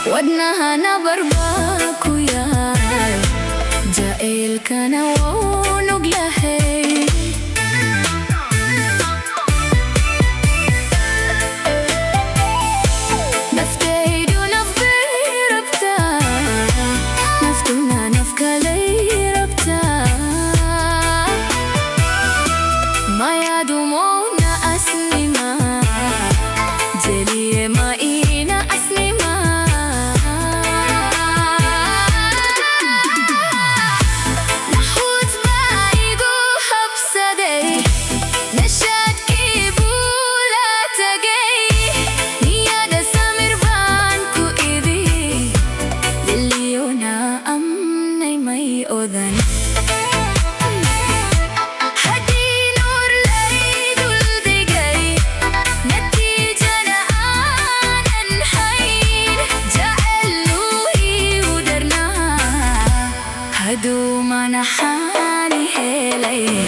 ودناها نبرباكو يا جائل كان ونقلهي نفتيدو نفضي ربتا نفتونا نفكالي ربتا ما يدومونا أسني ما جلي ما إينا أسني ما هدو ما نحاني هلي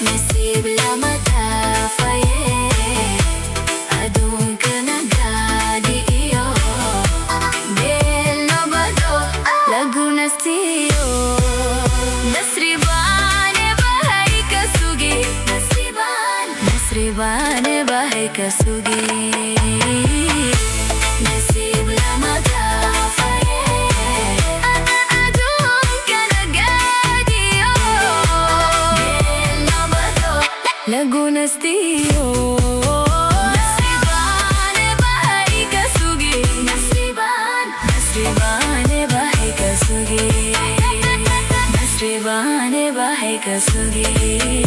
نسيب لما تافيه أدون كنا قادي إيو ديل نبدو لقو نستيو نسرباني بهيك سوقي نسرباني بهيك سوقي نسيب لما تافيه أدون كنا قادي إيو ديل نبدو لقو نستيو نسرباني بهيك سوقي نسرباني بهيك سوقي نسرباني بهيك سوقي